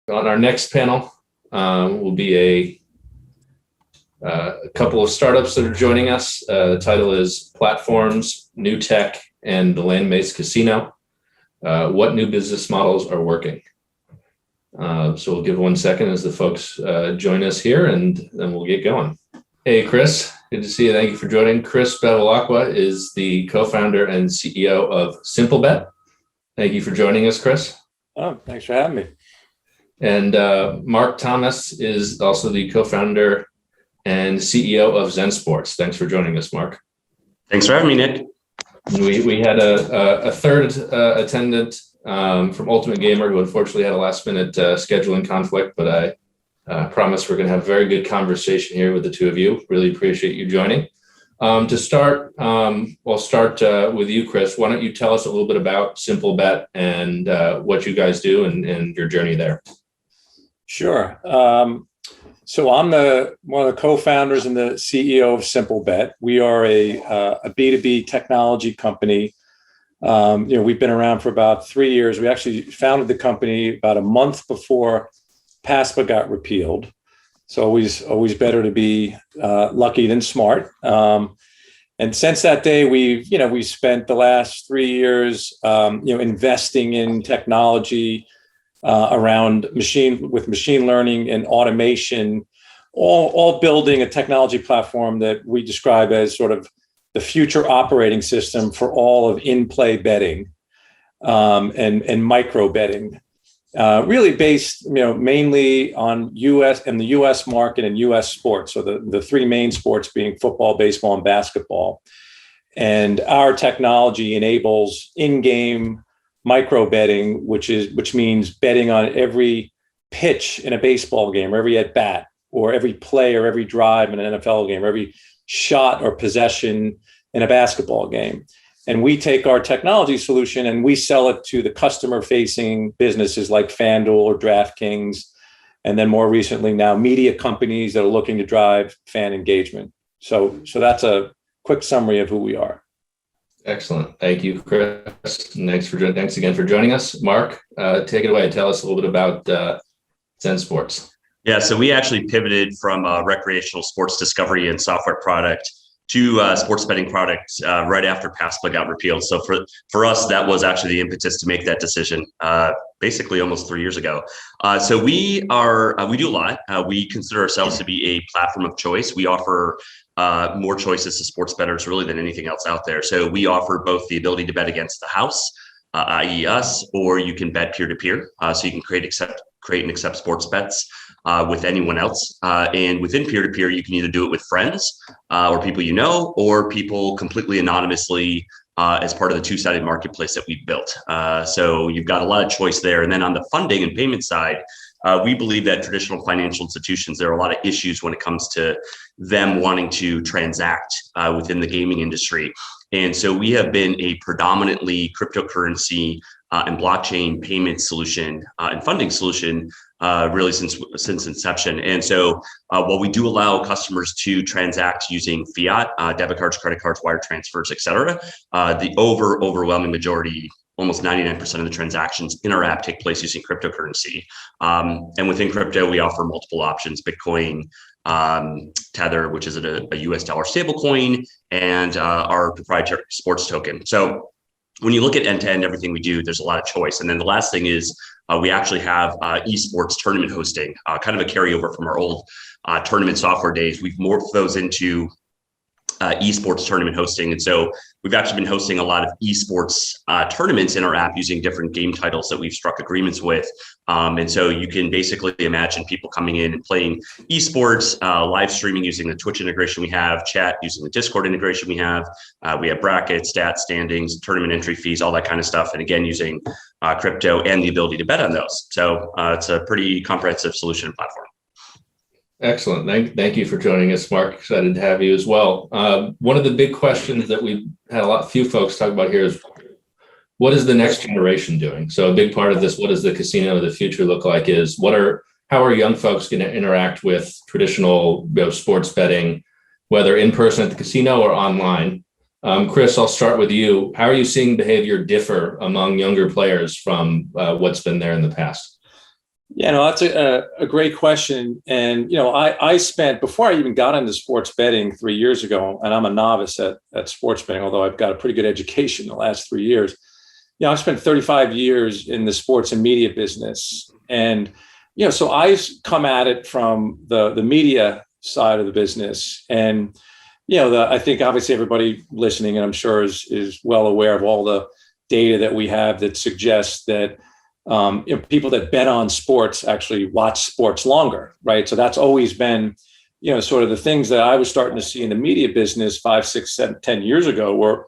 On our next panel will be a couple of startups that are joining us. The title is Platforms, New Tech, and the Land-Based Casino. What new business models are working? So we'll give 1 second as the folks join us here, and then we'll get going. Hey, Chris, good to see you. Thank you for joining. Chris Bevilacqua is the co-founder and CEO of Simplebet. Thank you for joining us, Chris. Oh, thanks for having me. And Mark Thomas is also the co-founder and CEO of ZenSports. Thanks for joining us, Mark. Thanks for having me, Nick. We had a third attendant from Ultimate Gamer who unfortunately had a last-minute scheduling conflict, but I promise we're going to have a very good conversation here with the two of you. Really appreciate you joining. To start, we'll start with you, Chris. Why don't you tell us a little bit about Simplebet and what you guys do and your journey there? Sure. So I'm one of the co-founders and the CEO of Simplebet. We are a B2B technology company. We've been around for about 3 years. We actually founded the company about a month before PASPA got repealed. So always better to be lucky than smart. And since that day, we've spent the last 3 years, investing in technology around machine learning and automation, all building a technology platform that we describe as sort of the future operating system for all of in-play betting and micro betting. Really based, mainly on the U.S. market and U.S. sports. So the three main sports being football, baseball, and basketball. And our technology enables in-game micro betting, which means betting on every pitch in a baseball game, or every at bat, or every play or every drive in an NFL game, or every shot or possession in a basketball game. And we take our technology solution and we sell it to the customer-facing businesses like FanDuel or DraftKings, and then more recently now media companies that are looking to drive fan engagement. So that's a quick summary of who we are. Excellent. Thank you, Chris. Thanks again for joining us. Mark, take it away. Tell us a little bit about ZenSports. Yeah, so we actually pivoted from a recreational sports discovery and software product to a sports betting product right after PASPA got repealed. So for us, that was actually the impetus to make that decision, basically almost 3 years ago. So we do a lot. We consider ourselves to be a platform of choice. We offer more choices to sports bettors really than anything else out there. So we offer both the ability to bet against the house, i.e. us, or you can bet peer-to-peer. So you can create and accept sports bets with anyone else. And within peer-to-peer, you can either do it with friends or people you know, or people completely anonymously as part of the two-sided marketplace that we've built. So you've got a lot of choice there. And then on the funding and payment side, we believe that traditional financial institutions, there are a lot of issues when it comes to them wanting to transact within the gaming industry. And so we have been a predominantly cryptocurrency and blockchain payment solution and funding solution really since inception. And so while we do allow customers to transact using fiat, debit cards, credit cards, wire transfers, et cetera, the overwhelming majority, almost 99% of the transactions in our app take place using cryptocurrency. And within crypto, we offer multiple options: Bitcoin, Tether, which is a US dollar stablecoin, and our proprietary sports token. So when you look at end-to-end everything we do, there's a lot of choice. And then the last thing is we actually have esports tournament hosting, kind of a carryover from our old tournament software days. We've morphed those into esports tournament hosting. And so we've actually been hosting a lot of esports tournaments in our app using different game titles that we've struck agreements with. And so you can basically imagine people coming in and playing esports, live streaming using the Twitch integration we have, chat using the Discord integration we have. We have brackets, stats, standings, tournament entry fees, all that kind of stuff. And again, using crypto and the ability to bet on those. So it's a pretty comprehensive solution and platform. Excellent. Thank you for joining us, Mark. Excited to have you as well. One of the big questions that we've had few folks talk about here is, what is the next generation doing? So a big part of this, what does the casino of the future look like, is how are young folks going to interact with traditional sports betting, whether in person at the casino or online? Chris, I'll start with you. How are you seeing behavior differ among younger players from what's been there in the past? Yeah, no, that's a great question. And, I spent, before I even got into sports betting 3 years ago, and I'm a novice at sports betting, although I've got a pretty good education the last 3 years. I spent 35 years in the sports and media business. And, so I come at it from the media side of the business. And, I think obviously everybody listening, and I'm sure is well aware of all the data that we have that suggests that people that bet on sports actually watch sports longer, right? So that's always been, sort of the things that I was starting to see in the media business 5, 6, 7, 10 years ago were,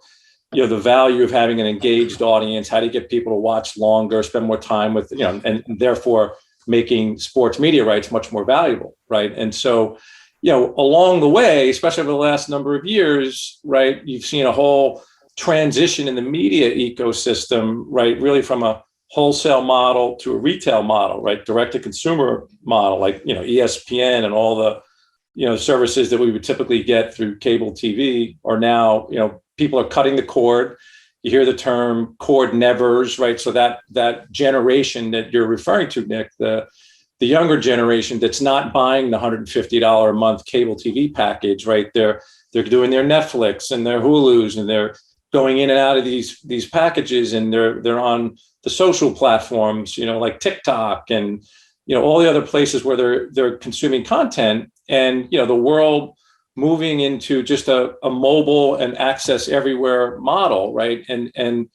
the value of having an engaged audience, how do you get people to watch longer, spend more time with, and therefore making sports media rights much more valuable, right? And so, along the way, especially over the last number of years, right, you've seen a whole transition in the media ecosystem, right, really from a wholesale model to a retail model, right, direct to consumer model, like, ESPN and all the, services that we would typically get through cable TV are now, people are cutting the cord. You hear the term cord nevers, right? So that generation that you're referring to, Nick, the younger generation that's not buying the $150 a month cable TV package, right? They're doing their Netflix and their Hulus, and they're going in and out of these packages, and they're on the social platforms, like TikTok and all the other places where they're consuming content, and the world moving into just a mobile and access everywhere model, right? And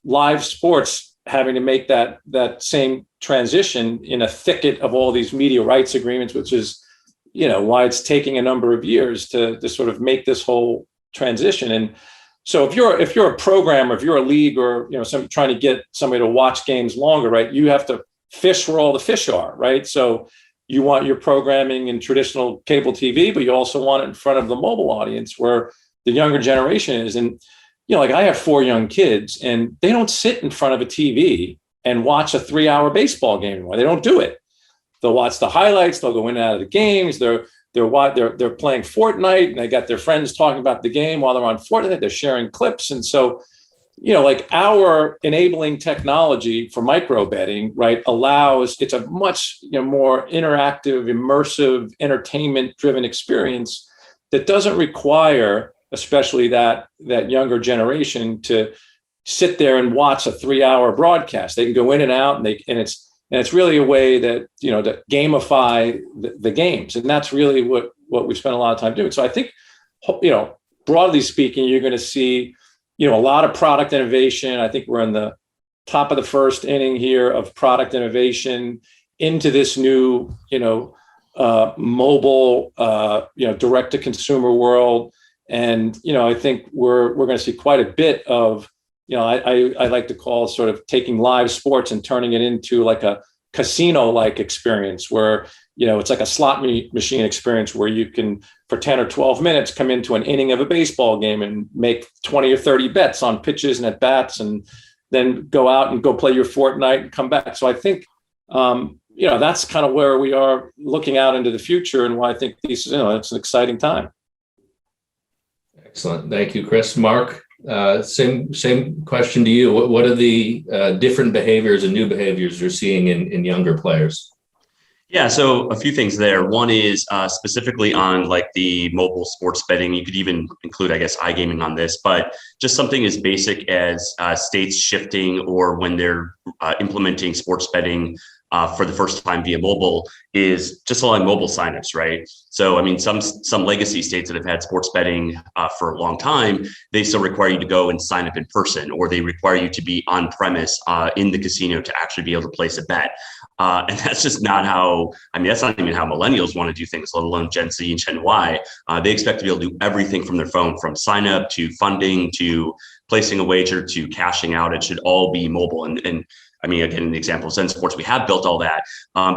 live sports having to make that same transition in a thicket of all these media rights agreements, which is, why it's taking a number of years to sort of make this whole transition. And so if you're a programmer, if you're a league, or trying to get somebody to watch games longer, right, you have to fish where all the fish are, right? So you want your programming in traditional cable TV, but you also want it in front of the mobile audience where the younger generation is. And, like I have 4 young kids, and they don't sit in front of a TV and watch a 3-hour baseball game anymore. They don't do it. They'll watch the highlights. They'll go in and out of the games. They're playing Fortnite, and they got their friends talking about the game while they're on Fortnite. They're sharing clips. And so, like our enabling technology for micro betting, right, it's a much more interactive, immersive, entertainment driven experience that doesn't require, especially that younger generation, to sit there and watch a 3-hour broadcast. They can go in and out, and it's really a way that, to gamify the games. And that's really what we've spent a lot of time doing. So I think, broadly speaking, you're going to see, a lot of product innovation. I think we're in the top of the first inning here of product innovation into this new, mobile, direct to consumer world. And, I think we're going to see quite a bit of, I like to call sort of taking live sports and turning it into like a casino-like experience where, it's like a slot machine experience where you can, for 10 or 12 minutes, come into an inning of a baseball game and make 20 or 30 bets on pitches and at bats, and then go out and go play your Fortnite and come back. So I think, that's kind of where we are looking out into the future, and why I think it's an exciting time. Excellent. Thank you, Chris. Mark, same question to you. What are the different behaviors and new behaviors you're seeing in younger players? Yeah, so a few things there. One is specifically on like the mobile sports betting. You could even include, I guess, iGaming on this, but just something as basic as states shifting, or when they're implementing sports betting for the first time via mobile, is just allowing mobile signups, right? So, I mean, some legacy states that have had sports betting for a long time, they still require you to go and sign up in person, or they require you to be on premise in the casino to actually be able to place a bet. And that's just not how, that's not even how millennials want to do things, let alone Gen Z and Gen Y. They expect to be able to do everything from their phone, from sign up to funding to placing a wager to cashing out. It should all be mobile. And again, in the example of ZenSports, we have built all that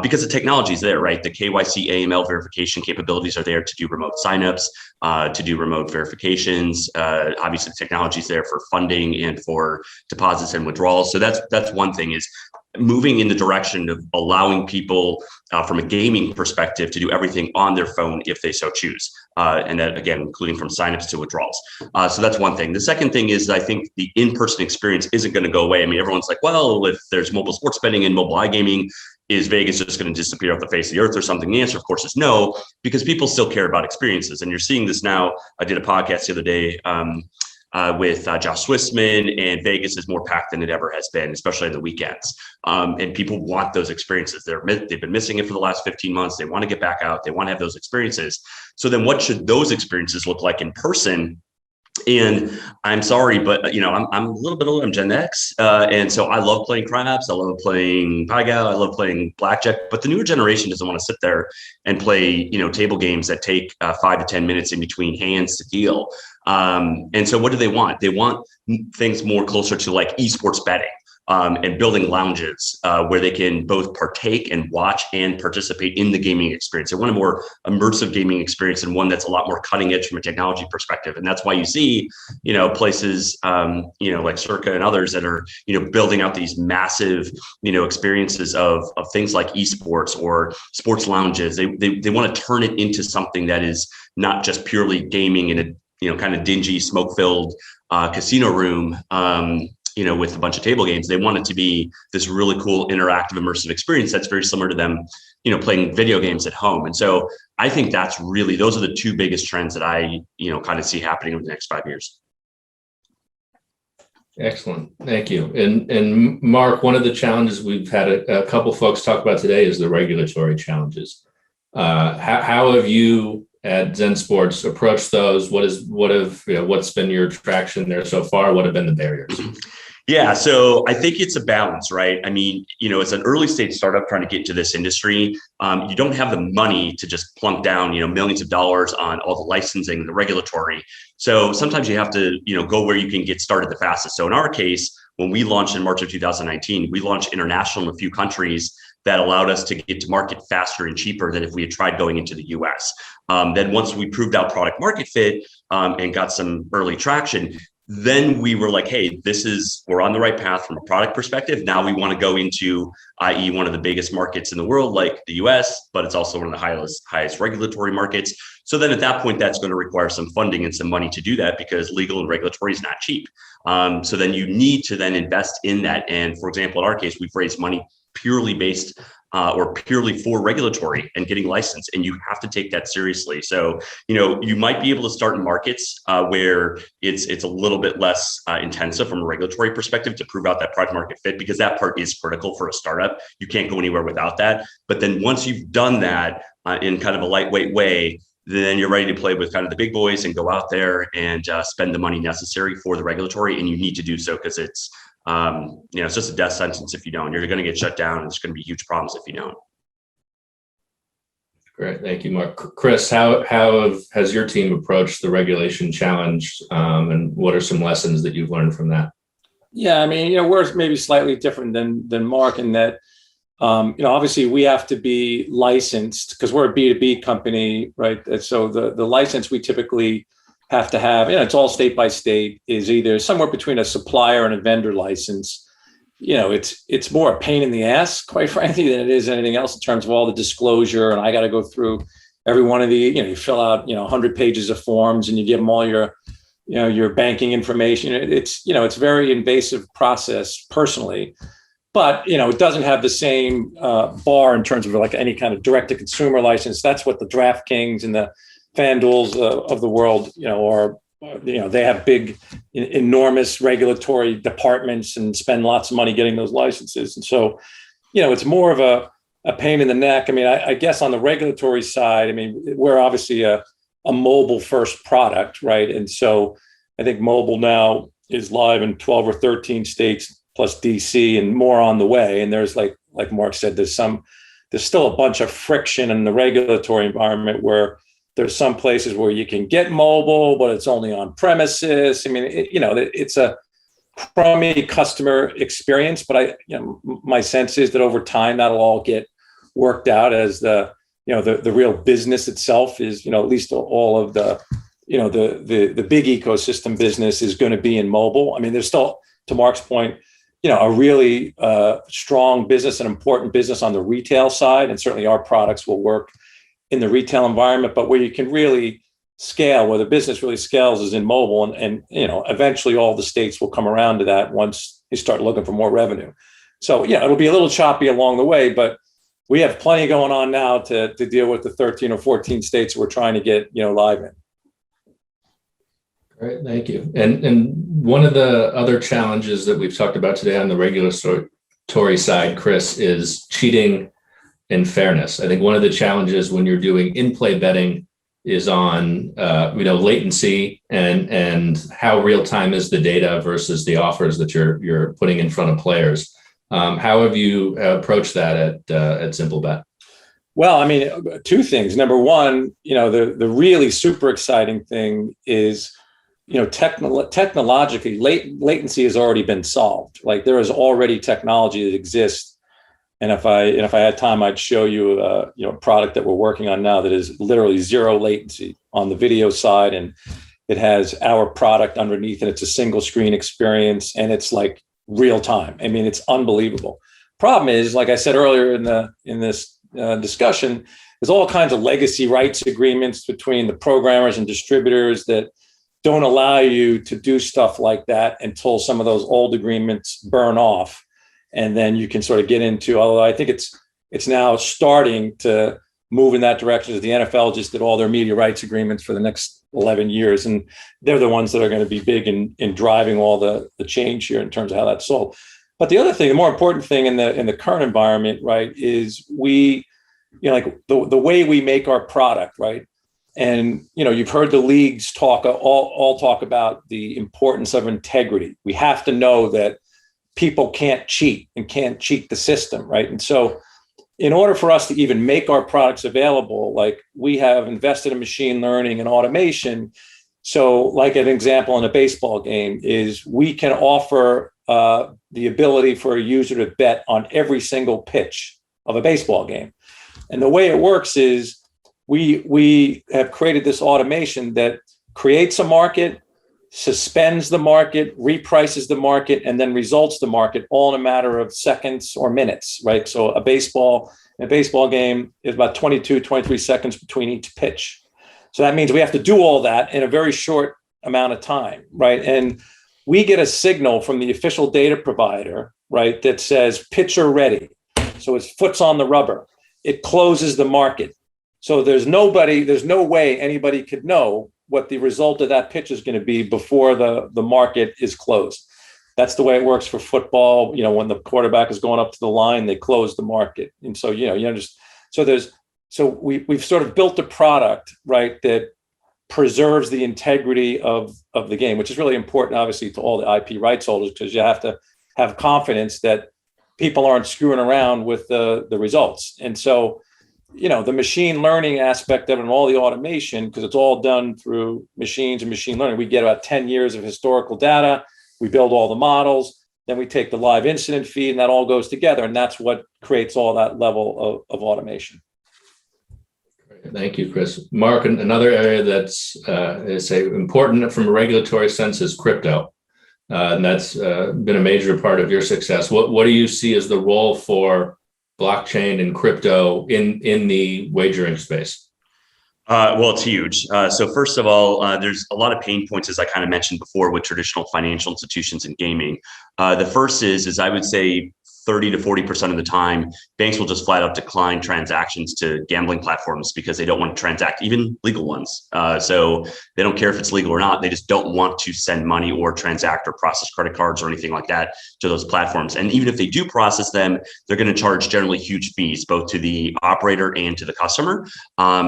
because the technology is there, right? The KYC AML verification capabilities are there to do remote signups, to do remote verifications. Obviously, the technology is there for funding and for deposits and withdrawals. So that's one thing, is moving in the direction of allowing people from a gaming perspective to do everything on their phone if they so choose. And that, again, including from signups to withdrawals. So that's one thing. The second thing is, I think the in-person experience isn't going to go away. Everyone's like, well, if there's mobile sports betting and mobile iGaming, is Vegas just going to disappear off the face of the earth or something? The answer, of course, is no, because people still care about experiences. And you're seeing this now. I did a podcast the other day with Josh Swissman, and Vegas is more packed than it ever has been, especially on the weekends. And people want those experiences. They've been missing it for the last 15 months. They want to get back out. They want to have those experiences. So then what should those experiences look like in person? And I'm sorry, but I'm a little bit older. I'm Gen X, and so I love playing craps. I love playing Pai Gow. I love playing blackjack. But the newer generation doesn't want to sit there and play, table games that take 5 to 10 minutes in between hands to deal. And so, what do they want? They want things more closer to like esports betting. And building lounges where they can both partake and watch and participate in the gaming experience. They want a more immersive gaming experience and one that's a lot more cutting edge from a technology perspective. And that's why you see, places, like Circa and others that are, building out these massive, experiences of things like esports or sports lounges. They want to turn it into something that is not just purely gaming in a, kind of dingy, smoke-filled casino room. With a bunch of table games. They want it to be this really cool, interactive, immersive experience that's very similar to them, playing video games at home. And so I think those are the two biggest trends that I, kind of see happening over the next 5 years. Excellent. Thank you. And Mark, one of the challenges we've had a couple folks talk about today is the regulatory challenges. How have you at ZenSports approached those? What's been your traction there so far? What have been the barriers? Yeah, so I think it's a balance, right? I mean, it's an early stage startup trying to get into this industry. You don't have the money to just plunk down, millions of dollars on all the licensing and the regulatory. So sometimes you have to, go where you can get started the fastest. So in our case, when we launched in March of 2019, we launched international in a few countries that allowed us to get to market faster and cheaper than if we had tried going into the US. Then once we proved out product market fit and got some early traction, then we were like, hey, we're on the right path from a product perspective. Now we want to go into, i.e. one of the biggest markets in the world, like the US, but it's also one of the highest regulatory markets. So then at that point, that's going to require some funding and some money to do that because legal and regulatory is not cheap. So then you need to then invest in that. And for example, in our case, we've raised money purely based or purely for regulatory and getting licensed. And you have to take that seriously. So, you might be able to start in markets where it's a little bit less intensive from a regulatory perspective to prove out that product market fit, because that part is critical for a startup. You can't go anywhere without that. But then once you've done that in kind of a lightweight way, then you're ready to play with kind of the big boys and go out there and spend the money necessary for the regulatory. And you need to do so because it's just a death sentence if you don't. You're going to get shut down, and there's going to be huge problems if you don't. Great, thank you, Mark. Chris, how has your team approached the regulation challenge, and what are some lessons that you've learned from that? Yeah, I mean, we're maybe slightly different than Mark in that, obviously we have to be licensed because we're a B2B company, right? And so the license we typically have to have, it's all state by state, is either somewhere between a supplier and a vendor license. It's more a pain in the ass, quite frankly, than it is anything else in terms of all the disclosure. And I got to go through every one of the, you fill out, 100 pages of forms and you give them all your banking information. It's a very invasive process personally, but, it doesn't have the same bar in terms of like any kind of direct to consumer license. That's what the DraftKings and the FanDuels of the world, are, they have big, enormous regulatory departments and spend lots of money getting those licenses. And so, it's more of a pain in the neck. I mean, I guess on the regulatory side, I mean, we're obviously a mobile first product, right? And so I think mobile now is live in 12 or 13 states plus DC and more on the way. And there's like Mark said, there's still a bunch of friction in the regulatory environment where there's some places where you can get mobile, but it's only on premises. I mean, it's a crummy customer experience, but my sense is that over time that'll all get worked out as the real business itself is, at least all of the big ecosystem business is going to be in mobile. I mean, there's still, to Mark's point, a really strong business and important business on the retail side. And certainly our products will work in the retail environment, but where you can really scale, where the business really scales is in mobile. And eventually all the states will come around to that once you start looking for more revenue. So, it'll be a little choppy along the way, but we have plenty going on now to deal with the 13 or 14 states we're trying to get, live in. All right, thank you. And one of the other challenges that we've talked about today on the regulatory side, Chris, is cheating and fairness. I think one of the challenges when you're doing in-play betting is on latency and how real time is the data versus the offers that you're putting in front of players. How have you approached that at Simplebet? Well, I mean, two things. Number one, the really super exciting thing is, technologically, latency has already been solved. Like, there is already technology that exists. And if I had time, I'd show you a product that we're working on now that is literally zero latency on the video side, and it has our product underneath, and it's a single screen experience, and it's like real time. I mean, it's unbelievable. Problem is, like I said earlier in this discussion, there's all kinds of legacy rights agreements between the programmers and distributors that don't allow you to do stuff like that until some of those old agreements burn off. And then you can sort of get into, although I think it's now starting to move in that direction, as the NFL just did all their media rights agreements for the next 11 years. And they're the ones that are going to be big in driving all the change here in terms of how that's sold. But the other thing, the more important thing in the current environment, right, is we, like the way we make our product, right? And, you've heard the leagues all talk about the importance of integrity. We have to know that people can't cheat and can't cheat the system, right? And so in order for us to even make our products available, like, we have invested in machine learning and automation. So, like, an example in a baseball game is we can offer the ability for a user to bet on every single pitch of a baseball game. And the way it works is we have created this automation that creates a market, suspends the market, reprices the market, and then results the market all in a matter of seconds or minutes, right? So a baseball game is about 22, 23 seconds between each pitch. So that means we have to do all that in a very short amount of time, right? And we get a signal from the official data provider, right, that says pitcher ready. So his foot's on the rubber. It closes the market. So there's no way anybody could know what the result of that pitch is going to be before the market is closed. That's the way it works for football. When the quarterback is going up to the line, they close the market. And so, we've sort of built a product, right, that preserves the integrity of the game, which is really important, obviously, to all the IP rights holders, because you have to have confidence that people aren't screwing around with the results. And so, the machine learning aspect of it and all the automation, because it's all done through machines and machine learning. We get about 10 years of historical data. We build all the models. Then we take the live incident feed, and that all goes together. And that's what creates all that level of automation. Thank you, Chris. Mark, another area that's important from a regulatory sense is crypto. And that's been a major part of your success. What do you see as the role for blockchain and crypto in the wagering space? Well, it's huge. So first of all, there's a lot of pain points, as I kind of mentioned before, with traditional financial institutions and gaming. The first is I would say 30 to 40% of the time, banks will just flat out decline transactions to gambling platforms because they don't want to transact, even legal ones. So they don't care if it's legal or not. They just don't want to send money or transact or process credit cards or anything like that to those platforms. And even if they do process them, they're going to charge generally huge fees, both to the operator and to the customer.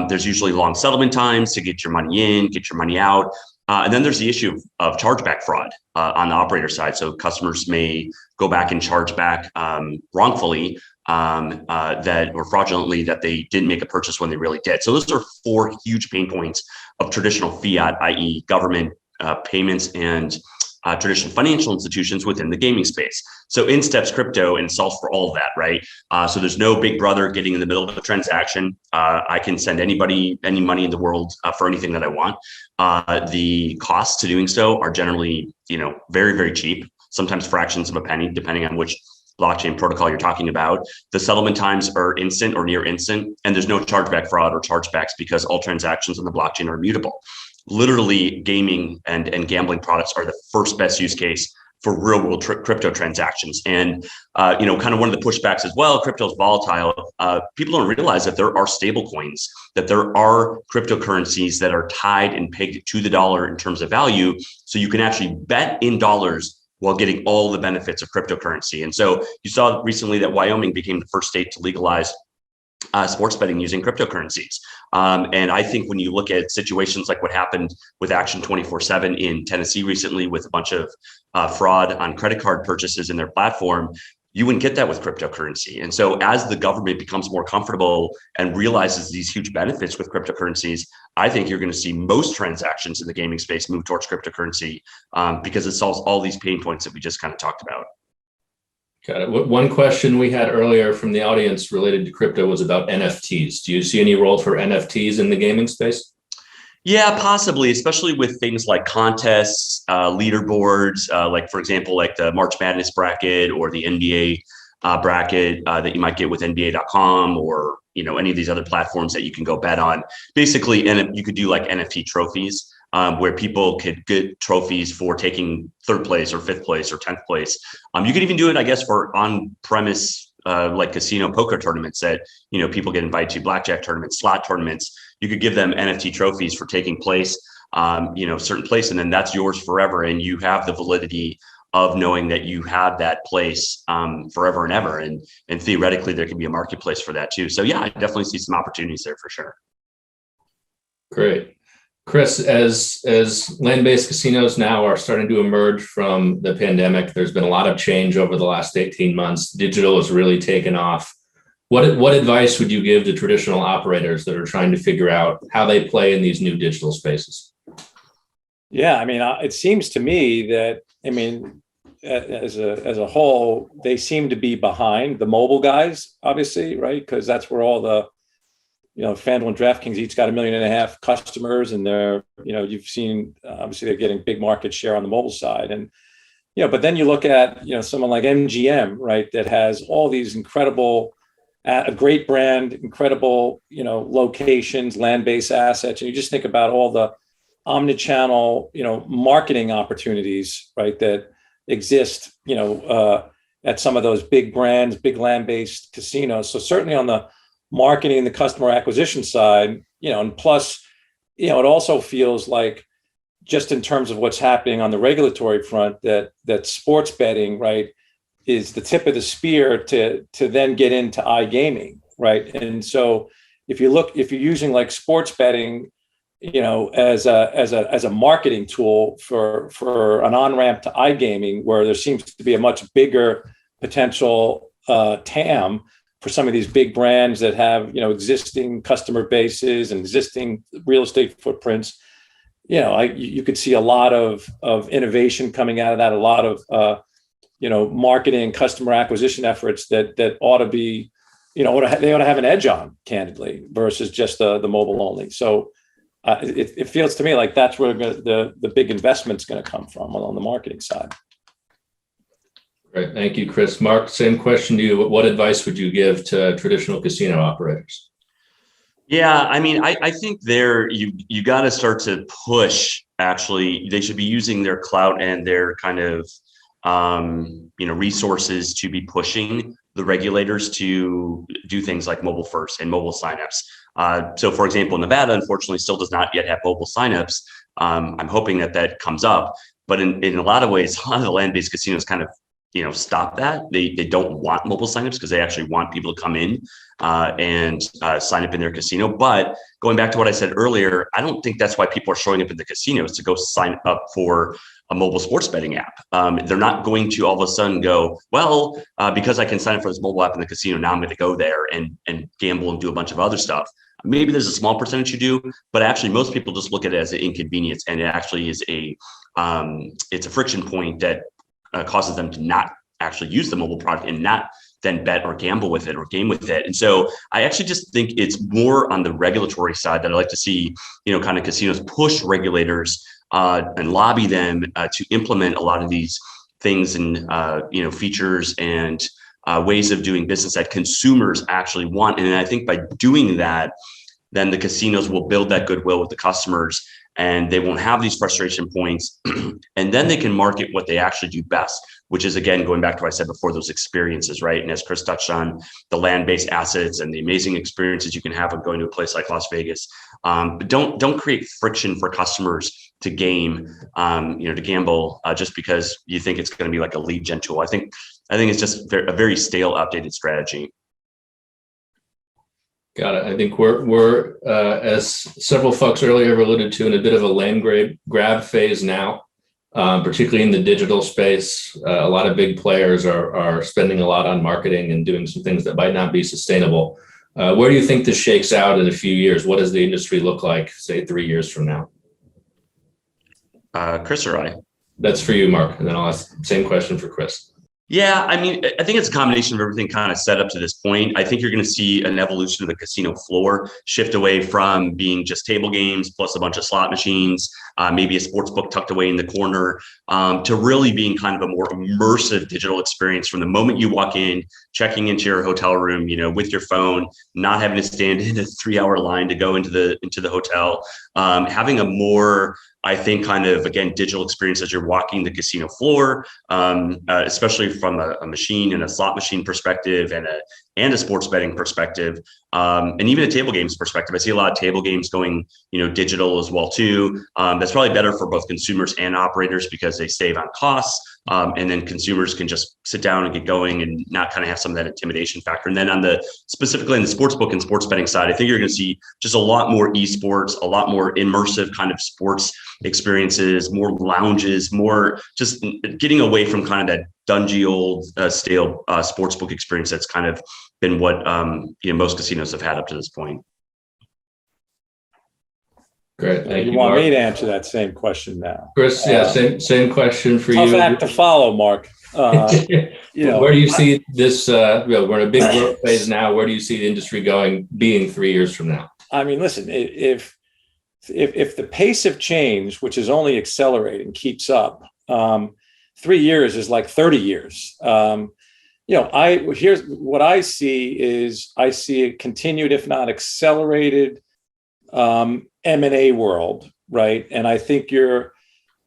There's usually long settlement times to get your money in, get your money out. And then there's the issue of chargeback fraud on the operator side. So customers may go back and charge back wrongfully that or fraudulently that they didn't make a purchase when they really did. So those are four huge pain points of traditional fiat, i.e. government payments and traditional financial institutions within the gaming space. So in steps crypto and solves for all of that, right? So there's no big brother getting in the middle of a transaction. I can send anybody any money in the world for anything that I want. The costs to doing so are generally, very, very cheap, sometimes fractions of a penny, depending on which blockchain protocol you're talking about. The settlement times are instant or near instant, and there's no chargeback fraud or chargebacks because all transactions on the blockchain are immutable. Literally, gaming and gambling products are the first best use case for real world crypto transactions. And, kind of one of the pushbacks as well, crypto is volatile. people don't realize that there are stable coins, that there are cryptocurrencies that are tied and pegged to the dollar in terms of value. So you can actually bet in dollars while getting all the benefits of cryptocurrency. And so you saw recently that Wyoming became the first state to legalize sports betting using cryptocurrencies. And I think when you look at situations like what happened with Action 24/7 in Tennessee recently with a bunch of fraud on credit card purchases in their platform, you wouldn't get that with cryptocurrency. And so as the government becomes more comfortable and realizes these huge benefits with cryptocurrencies, I think you're going to see most transactions in the gaming space move towards cryptocurrency because it solves all these pain points that we just kind of talked about. Got it. One question we had earlier from the audience related to crypto was about NFTs. Do you see any role for NFTs in the gaming space? Yeah, possibly, especially with things like contests, leaderboards, like, for example, like the March Madness bracket or the NBA bracket that you might get with NBA.com or, any of these other platforms that you can go bet on. Basically, and you could do like NFT trophies where people could get trophies for taking 3rd place or 5th place or 10th place. You could even do it, I guess, for on-premise like casino poker tournaments that, people get invited to, blackjack tournaments, slot tournaments. You could give them NFT trophies for taking place, certain place, and then that's yours forever. And you have the validity of knowing that you have that place forever and ever. And theoretically, there can be a marketplace for that too. So yeah, I definitely see some opportunities there for sure. Great. Chris, as land-based casinos now are starting to emerge from the pandemic, there's been a lot of change over the last 18 months. Digital has really taken off. What advice would you give to traditional operators that are trying to figure out how they play in these new digital spaces? Yeah, it seems to me that, as a whole, they seem to be behind the mobile guys, obviously, right? Because that's where all the, FanDuel and DraftKings each got 1.5 million customers, and they're, you've seen, obviously, they're getting big market share on the mobile side. And, but then you look at, someone like MGM, right, that has all these incredible, a great brand, incredible, locations, land-based assets. And you just think about all the omnichannel, marketing opportunities, right, that exist, at some of those big brands, big land-based casinos. So certainly on the marketing and the customer acquisition side, and plus, it also feels like just in terms of what's happening on the regulatory front, that sports betting, right, is the tip of the spear to then get into iGaming, right? And so if you're using like sports betting, as a marketing tool for an on-ramp to iGaming, where there seems to be a much bigger potential TAM for some of these big brands that have, existing customer bases and existing real estate footprints, you could see a lot of innovation coming out of that, a lot of, marketing, customer acquisition efforts that ought to be, they ought to have an edge on, candidly, versus just the mobile only. So it feels to me like that's where the big investment's going to come from on the marketing side. Great. Thank you, Chris. Mark, same question to you. What advice would you give to traditional casino operators? Yeah, I think you got to start to push. Actually, they should be using their clout and their kind of resources to be pushing the regulators to do things like mobile first and mobile signups. So, for example, Nevada unfortunately still does not yet have mobile signups. I'm hoping that comes up, but in a lot of ways, a lot of the land-based casinos kind of stop that. They don't want mobile signups because they actually want people to come in and sign up in their casino. But going back to what I said earlier, I don't think that's why people are showing up in the casinos to go sign up for a mobile sports betting app. They're not going to all of a sudden go, well, because I can sign up for this mobile app in the casino, now I'm going to go there and gamble and do a bunch of other stuff. Maybe there's a small percentage who do, but actually most people just look at it as an inconvenience, and it actually is it's a friction point that causes them to not actually use the mobile product and not then bet or gamble with it or game with it. And so I actually just think it's more on the regulatory side that I like to see, kind of casinos push regulators and lobby them to implement a lot of these things and, features and ways of doing business that consumers actually want. And I think by doing that, then the casinos will build that goodwill with the customers, and they won't have these frustration points. And then they can market what they actually do best, which is, again, going back to what I said before, those experiences, right? And as Chris touched on, the land-based assets and the amazing experiences you can have of going to a place like Las Vegas. But don't create friction for customers to game, to gamble just because you think it's going to be like a lead gen tool. I think it's just a very stale, outdated strategy. Got it. I think we're as several folks earlier alluded to, in a bit of a land grab phase now, particularly in the digital space. A lot of big players are spending a lot on marketing and doing some things that might not be sustainable. Where do you think this shakes out in a few years? What does the industry look like, say, 3 years from now? Chris or I? That's for you, Mark. And then I'll ask the same question for Chris. Yeah, I mean, I think it's a combination of everything kind of set up to this point. I think you're going to see an evolution of the casino floor shift away from being just table games plus a bunch of slot machines, maybe a sports book tucked away in the corner, to really being kind of a more immersive digital experience from the moment you walk in, checking into your hotel room, with your phone, not having to stand in a 3-hour line to go into the hotel, having a more, I think, kind of, again, digital experience as you're walking the casino floor, especially from a machine and a slot machine perspective and a sports betting perspective, and even a table games perspective. I see a lot of table games going, digital as well too. That's probably better for both consumers and operators because they save on costs. And then consumers can just sit down and get going and not kind of have some of that intimidation factor. And then specifically in the sports book and sports betting side, I think you're going to see just a lot more esports, a lot more immersive kind of sports experiences, more lounges, more just getting away from kind of that dungy old stale sports book experience that's kind of been what most casinos have had up to this point. Great. Thank you, you want Mark. me to answer that same question now? Chris, same question for tough you. act to follow, Mark. Where do you see this? We're in a big growth phase now. Where do you see the industry being 3 years from now? I mean, listen, if the pace of change, which is only accelerating, keeps up, 3 years is like 30 years. Here's what I see is I see a continued, if not accelerated, M&A world, right? And I think you're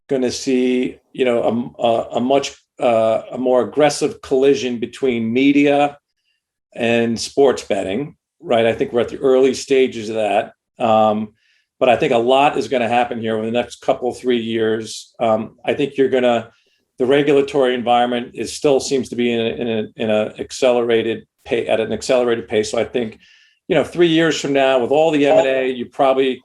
going to see, a much more aggressive collision between media and sports betting, right? I think we're at the early stages of that. But I think a lot is going to happen here over the next 3 years. I think the regulatory environment still seems to be in an accelerated pace. So I think, 3 years from now, with all the M&A, you probably,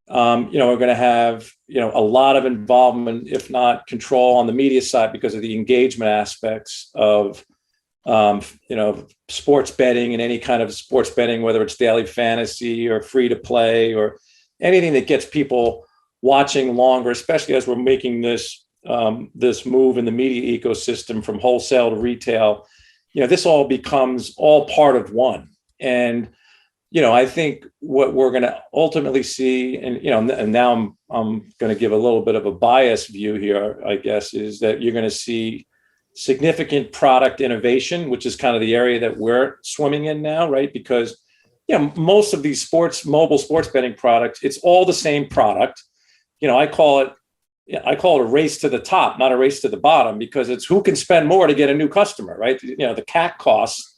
are going to have, a lot of involvement, if not control, on the media side because of the engagement aspects of, sports betting and any kind of sports betting, whether it's daily fantasy or free to play or anything that gets people watching longer, especially as we're making this move in the media ecosystem from wholesale to retail. This all becomes all part of one. And I think what we're going to ultimately see, and now I'm going to give a little bit of a biased view here, I guess, is that you're going to see significant product innovation, which is kind of the area that we're swimming in now, right? Because most of these mobile sports betting products, it's all the same product. I call it a race to the top, not a race to the bottom, because it's who can spend more to get a new customer, right? The CAC costs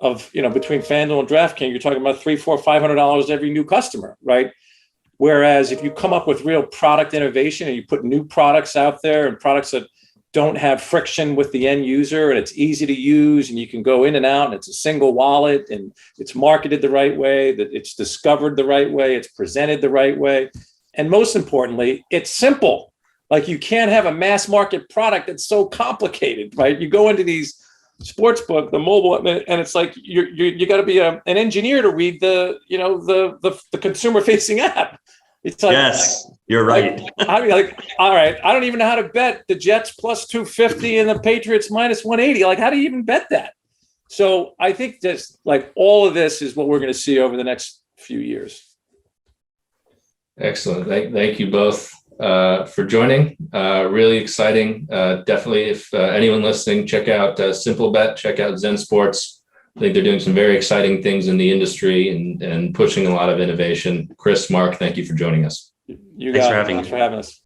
of, between FanDuel and DraftKings, you're talking about $300, $400, $500 every new customer, right? Whereas if you come up with real product innovation and you put new products out there and products that don't have friction with the end user and it's easy to use and you can go in and out and it's a single wallet and it's marketed the right way, that it's discovered the right way, it's presented the right way. And most importantly, it's simple. Like, you can't have a mass market product that's so complicated, right? You go into these sportsbook, the mobile, and it's like you got to be an engineer to read the consumer facing app. It's like, yes, you're right. All right, I don't even know how to bet the Jets plus 250 and the Patriots minus 180. Like, how do you even bet that? So I think just like all of this is what we're going to see over the next few years. Excellent. Thank you both for joining. Really exciting. Definitely, if anyone listening, check out Simplebet, check out ZenSports. I think they're doing some very exciting things in the industry and pushing a lot of innovation. Chris, Mark, thank you for joining us. Thanks for having us.